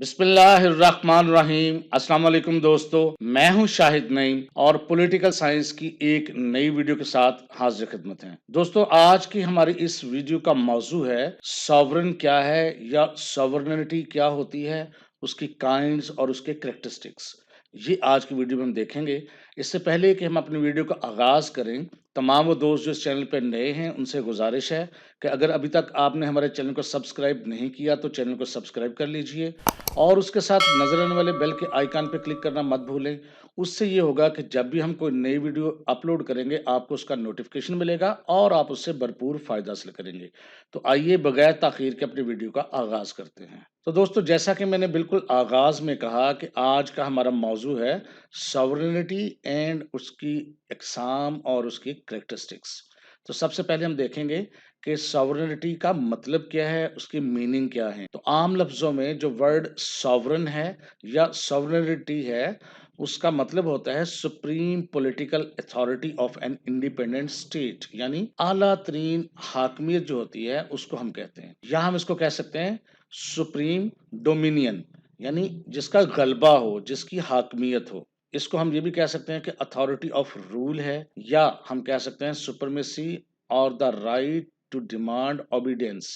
बिस्मिल्लाहिर्रहमानिर्रहीम। अस्सलाम वालेकुम दोस्तों, मैं हूं शाहिद नईम और पॉलिटिकल साइंस की एक नई वीडियो के साथ हाजिर खिदमत है। दोस्तों, आज की हमारी इस वीडियो का मौजू है सॉवरेन क्या है या सॉवरेनिटी क्या होती है, उसकी काइंड्स और उसके कैरेक्टरिस्टिक्स। ये आज की वीडियो में हम देखेंगे। इससे पहले कि हम अपनी वीडियो का आगाज करें, तमाम वो दोस्त जो इस चैनल पर नए हैं उनसे गुजारिश है कि अगर अभी तक आपने हमारे चैनल को सब्सक्राइब नहीं किया तो चैनल को सब्सक्राइब कर लीजिए और उसके साथ नजर आने वाले बेल के आइकन पर क्लिक करना मत भूलें। उससे ये होगा कि जब भी हम कोई नई वीडियो अपलोड करेंगे आपको उसका नोटिफिकेशन मिलेगा और आप उससे भरपूर फायदा हासिल करेंगे। तो आइए बगैर ताखीर के अपनी वीडियो का आगाज करते हैं। तो दोस्तों, जैसा कि मैंने बिल्कुल आगाज में कहा कि आज का हमारा मौजू है सॉवरेनिटी एंड उसकी एग्जाम और उसकी कैरेक्टरिस्टिक्स। तो सबसे पहले हम देखेंगे कि सॉवरेनिटी का मतलब क्या है, उसकी मीनिंग क्या है। तो आम लफ्जों में जो वर्ड सॉवरन है या सॉवरेनिटी है, उसका मतलब होता है supreme political authority of an independent state, यानी आला तरीन हाकमियत जो होती है उसको हम कहते हैं। या हम इसको कह सकते हैं सुप्रीम डोमिनियन, यानी जिसका गलबा हो, जिसकी हाकमियत हो। इसको हम ये भी कह सकते हैं कि अथॉरिटी ऑफ रूल है, या हम कह सकते हैं सुपरमेसी और the right to demand obedience,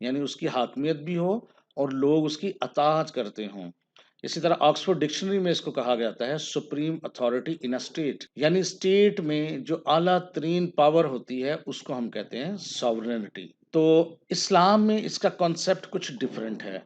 यानी उसकी हाकमियत भी हो और लोग उसकी अताअत करते हों। इसी तरह ऑक्सफोर्ड डिक्शनरी में इसको कहा जाता है supreme authority in a state, यानी स्टेट में जो आला तरीन पावर होती है उसको हम कहते हैं सॉवरेनिटी। तो इस्लाम में इसका कॉन्सेप्ट कुछ डिफरेंट है।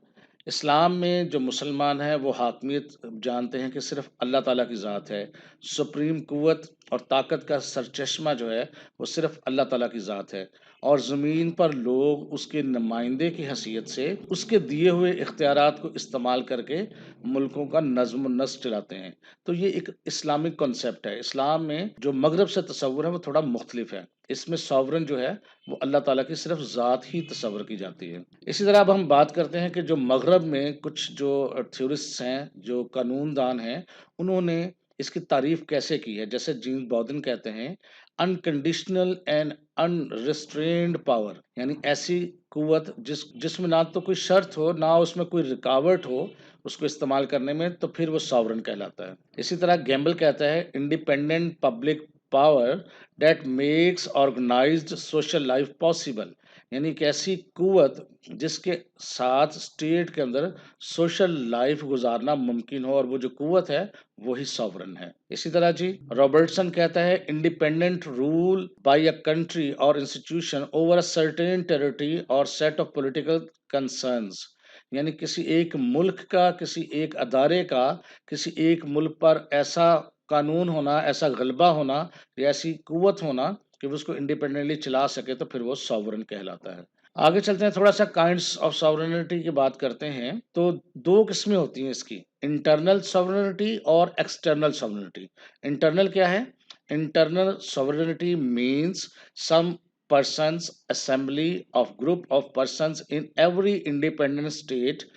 इस्लाम में जो मुसलमान है वो हाकमियत जानते हैं कि सिर्फ अल्लाह ताला की ज़ात है। सुप्रीम कुव्वत और ताकत का सरचश्मा जो है वो सिर्फ अल्लाह ताला की ज़ात है और ज़मीन पर लोग उसके नुमाइंदे की हैसियत से उसके दिए हुए इख्तियारात को इस्तेमाल करके मुल्कों का नज़्म नस्क चलाते हैं। तो ये एक इस्लामिक कॉन्सेप्ट है। इस्लाम में जो मगरब से तसव्वुर है वो थोड़ा मुख्तलिफ है। इसमें सॉवरन जो है वो अल्लाह ताला की सिर्फ ज़ात ही तसव्वुर की जाती है। इसी तरह अब हम बात करते हैं कि जो मगरब में कुछ जो थ्योरिस्ट्स हैं, जो कानूनदान हैं, उन्होंने इसकी तारीफ कैसे की है। जैसे जीन बॉडन कहते हैं अनकंडीशनल एंड अनरिस्ट्रेन्ड पावर, यानी ऐसी कुव्वत जिसमें ना तो कोई शर्त हो ना उसमें कोई रुकावट हो उसको इस्तेमाल करने में, तो फिर वो सॉवरन कहलाता है। इसी तरह गैम्बल कहता है independent public power that makes organised social life possible, यानी एक ऐसी कुव्वत जिसके साथ स्टेट के अंदर सोशल लाइफ गुजारना मुमकिन हो, और वो जो कुव्वत है वही सॉवरन है। इसी तरह जी रॉबर्टसन कहता है independent rule by a country और institution over a certain territory और सेट ऑफ पॉलिटिकल कंसर्न्स, यानी किसी एक मुल्क का, किसी एक अदारे का, किसी एक मुल्क पर ऐसा कानून होना, ऐसा गलबा होना या ऐसी कुव्वत होना कि वो उसको इंडिपेंडेंटली चला सके, तो फिर वो सॉवरन कहलाता है। आगे चलते हैं, थोड़ा सा काइंड्स ऑफ सॉवरेनिटी की बात करते हैं। तो दो किस्में होती हैं इसकी, इंटरनल सॉवरेनिटी और एक्सटर्नल सॉवरेनिटी। इंटरनल क्या है? Internal sovereignty means some persons assembly of group of persons in every independent state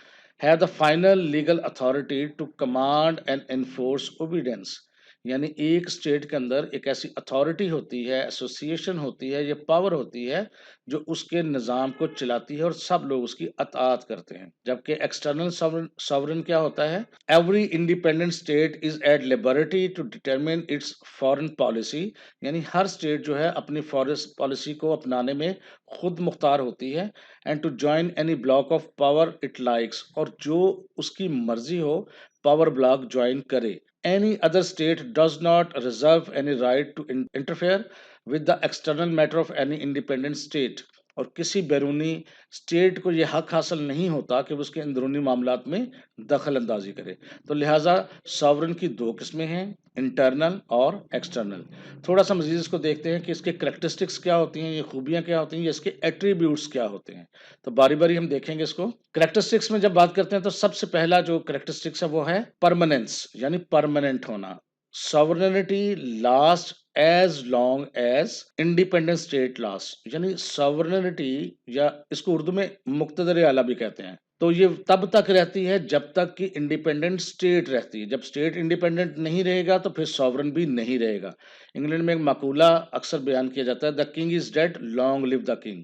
have the final legal authority to command and enforce obedience, यानी एक स्टेट के अंदर एक ऐसी अथॉरिटी होती है, एसोसिएशन होती है, ये पावर होती है जो उसके निज़ाम को चलाती है और सब लोग उसकी अताअत करते हैं। जबकि एक्सटर्नल सॉवरन क्या होता है? Every independent state is at liberty to determine its foreign policy, यानी हर स्टेट जो है अपनी फॉरेन पॉलिसी को अपनाने में खुद मुख्तार होती है। And to join any bloc of power it likes, और जो उसकी मर्जी हो पावर ब्लॉक ज्वाइन करे। Any other state does not reserve any right to interfere with the external matter of any independent state, और किसी बैरूनी स्टेट को यह हक हासिल नहीं होता कि वो उसके अंदरूनी मामलात में दखल अंदाजी करे। तो लिहाजा सॉवरन की दो किस्में हैं, इंटरनल और एक्सटर्नल। थोड़ा सा मजीद इसको देखते हैं कि इसके करेक्टरिस्टिक्स क्या होती हैं, ये खूबियाँ क्या होती हैं, या इसके एट्रीब्यूट्स क्या होते हैं। तो बारी बारी हम देखेंगे इसको। करेक्टरिस्टिक्स में जब बात करते हैं तो सबसे पहला जो करेक्टरिस्टिक्स है वो है परमानेंस, यानी परमानेंट होना। Sovereignty last as long as independent state last, यानी सॉवरेनिटी, या इसको उर्दू में मुक्तदर आला भी कहते हैं, तो ये तब तक रहती है जब तक कि इंडिपेंडेंट स्टेट रहती है। जब स्टेट इंडिपेंडेंट नहीं रहेगा तो फिर सॉवरन भी नहीं रहेगा। इंग्लैंड में एक मकूला अक्सर बयान किया जाता है, the king is dead, long live the king.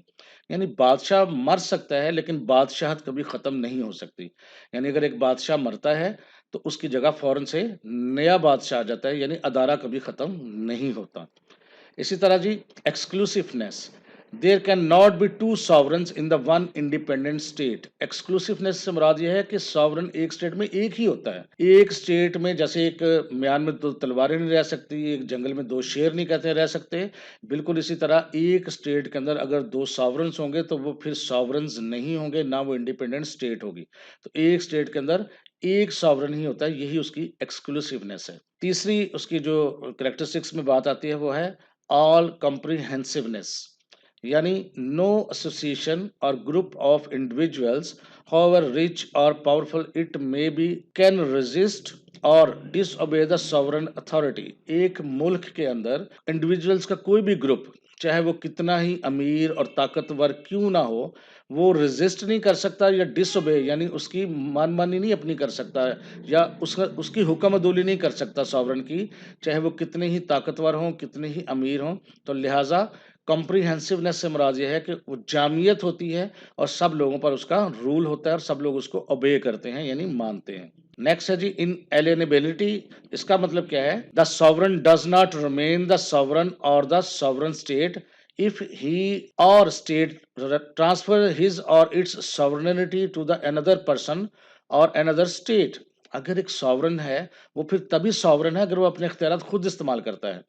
यानी बादशाह मर सकता है लेकिन बादशाहत कभी खत्म नहीं हो सकती। यानी अगर एक बादशाह मरता है तो उसकी जगह फौरन से नया बादशाह आ जाता है, यानी अदारा कभी खत्म नहीं होता। इसी तरह जी, exclusiveness, there cannot be two sovereigns in the one independent state. Exclusiveness से मुराद यह है कि सॉवरन एक स्टेट में एक ही होता है। एक स्टेट में जैसे एक म्यान में दो तलवारें नहीं रह सकती, एक जंगल में दो शेर नहीं कहते रह सकते, बिल्कुल इसी तरह एक स्टेट के अंदर अगर दो सॉवरन्स होंगे तो वो फिर सॉवरन्स नहीं होंगे, ना वो इंडिपेंडेंट स्टेट होगी। तो एक स्टेट के अंदर एक सॉवरन ही होता है, यही उसकी एक्सक्लूसिवनेस है। तीसरी उसकी जो करेक्टरिस्टिक्स में बात आती है वो है ऑल comprehensiveness, यानी no association or group of individuals, however rich or powerful it may be, can resist और disobey the sovereign authority। एक मुल्क के अंदर इंडिविजुअल्स का कोई भी ग्रुप, चाहे वो कितना ही अमीर और ताकतवर क्यों ना हो, वो रेजिस्ट नहीं कर सकता या डिसोबे यानी उसकी मनमानी नहीं अपनी कर सकता है, या उसकी हुक्म अदूली नहीं कर सकता सॉवरन की, चाहे वो कितने ही ताकतवर हों, कितने ही अमीर हों। तो लिहाजा कॉम्प्रिहेंसिवनेस से मुराद ये है कि वो जामियत होती है और सब लोगों पर उसका रूल होता है और सब लोग उसको ओबे करते हैं यानी मानते हैं। नेक्स्ट है जी इनएलिएनेबिलिटी। इसका मतलब क्या है? The sovereign does not remain the sovereign और the sovereign state if he or state transfer his or its sovereignty to the another person or another state। अगर एक सॉवरन है वो फिर तभी सॉवरन है अगर वो अपने इख्तियारात खुद इस्तेमाल करता है।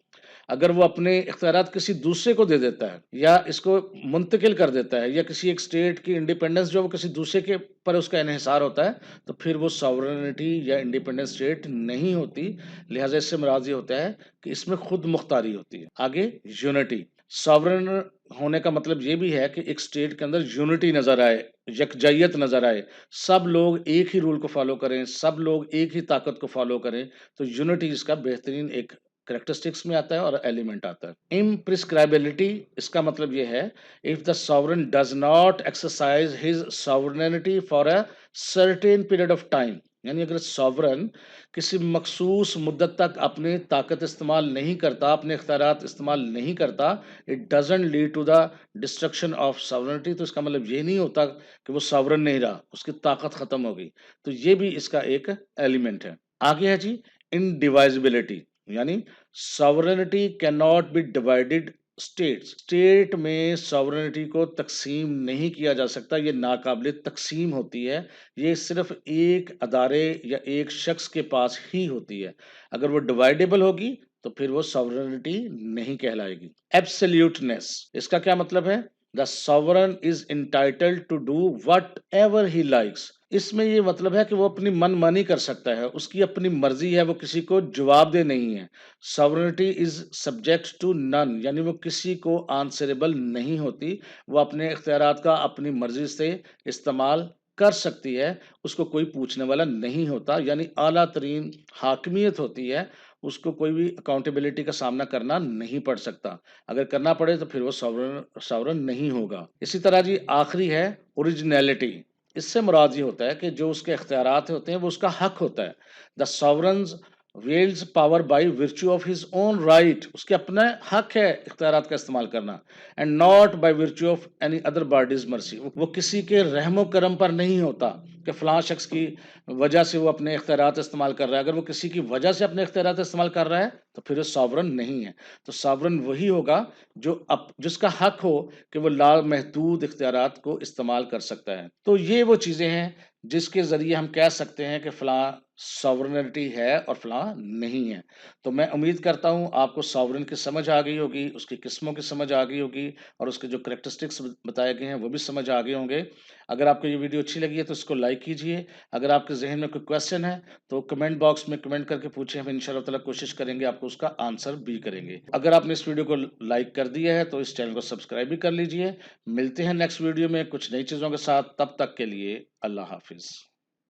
अगर वो अपने इख्तियारात किसी दूसरे को दे देता है या इसको मुंतकिल कर देता है, या किसी एक स्टेट की इंडिपेंडेंस जो वो किसी दूसरे के पर उसका इन्हिसार होता है, तो फिर वो सॉवरेनिटी या इंडिपेंडेंट स्टेट नहीं होती। लिहाजा इससे मुराद ये होता है कि इसमें खुद मुख्तारी होती है। आगे यूनिटी। सॉवरन होने का मतलब ये भी है कि एक स्टेट के अंदर यूनिटी नजर आए, यकजाइयत नजर आए, सब लोग एक ही रूल को फॉलो करें, सब लोग एक ही ताकत को फॉलो करें। तो यूनिटी इसका बेहतरीन एक करेक्टरिस्टिक्स में आता है और एलिमेंट आता है। इम्प्रिस्क्राइबिलिटी, इसका मतलब ये है if the sovereign does not exercise his sovereignty for a certain period of time, यानी अगर सॉवरन किसी मखसूस मुद्दत तक अपनी ताकत इस्तेमाल नहीं करता, अपने इख्तियारात इस्तेमाल नहीं करता, it doesn't lead to the destruction of sovereignty. तो इसका मतलब ये नहीं होता कि वो सॉवरन नहीं रहा, उसकी ताकत खत्म हो गई। तो ये भी इसका एक एलिमेंट है। आगे है जी इनडिवाइजिबिलिटी, यानी sovereignty can not be divided states. State में सॉवरेनिटी को तकसीम नहीं किया जा सकता, ये नाकाबिल तकसीम होती है। ये सिर्फ एक अदारे या एक शख्स के पास ही होती है। अगर वो डिवाइडेबल होगी तो फिर वो सॉवरेनिटी नहीं कहलाएगी। एब्सोल्यूटनेस, इसका क्या मतलब है? The sovereign is entitled to do whatever he likes. इसमें ये मतलब है कि वो अपनी मनमानी कर सकता है, उसकी अपनी मर्जी है, वो किसी को जवाबदेह नहीं है। Sovereignty is subject to none, यानी वो किसी को आंसरेबल नहीं होती। वो अपने इख्तियारात का अपनी मर्जी से इस्तेमाल कर सकती है, उसको कोई पूछने वाला नहीं होता, यानी आला तरीन हाकमियत होती है। उसको कोई भी अकाउंटेबिलिटी का सामना करना नहीं पड़ सकता। अगर करना पड़े तो फिर वो सॉवरन सॉवरन नहीं होगा। इसी तरह जी आखिरी है ओरिजिनलिटी। इससे मुराद ये होता है कि जो उसके इख्तियारात होते हैं वो उसका हक होता है। The sovereigns wields power by virtue of his own right, उसके अपना हक है इख्तियारात का इस्तेमाल करना, and not by virtue of any other body's mercy. वो किसी के रहमो करम पर नहीं होता कि फलां शख्स की वजह से वो अपने इख्तियारात इस्तेमाल कर रहा है। अगर वो किसी की वजह से अपने इख्तियारात इस्तेमाल कर रहा है तो फिर वो सॉवरन नहीं है। तो सॉवरन वही होगा जो जिसका हक हो कि वो लामहदूद इख्तियारात को इस्तेमाल कर सकता है। तो ये वो चीज़ें हैं जिसके ज़रिए हम कह सकते हैं कि फ़लाँ सॉवरेनिटी है और फ़लाँ नहीं है। तो मैं उम्मीद करता हूँ आपको सॉवरेन की समझ आ गई होगी, उसकी किस्मों की समझ आ गई होगी और उसके जो करैक्टरिस्टिक्स बताए गए हैं वो भी समझ आ गए होंगे। अगर आपको ये वीडियो अच्छी लगी है तो इसको लाइक कीजिए। अगर आपके ज़हन में कोई क्वेश्चन है तो कमेंट बॉक्स में कमेंट करके पूछें, हम इंशाअल्लाह ताला कोशिश करेंगे आपको उसका आंसर भी करेंगे। अगर आपने इस वीडियो को लाइक कर दिया है तो इस चैनल को सब्सक्राइब भी कर लीजिए। मिलते हैं नेक्स्ट वीडियो में कुछ नई चीज़ों के साथ, तब तक के लिए अल्लाह हाफ़िज़।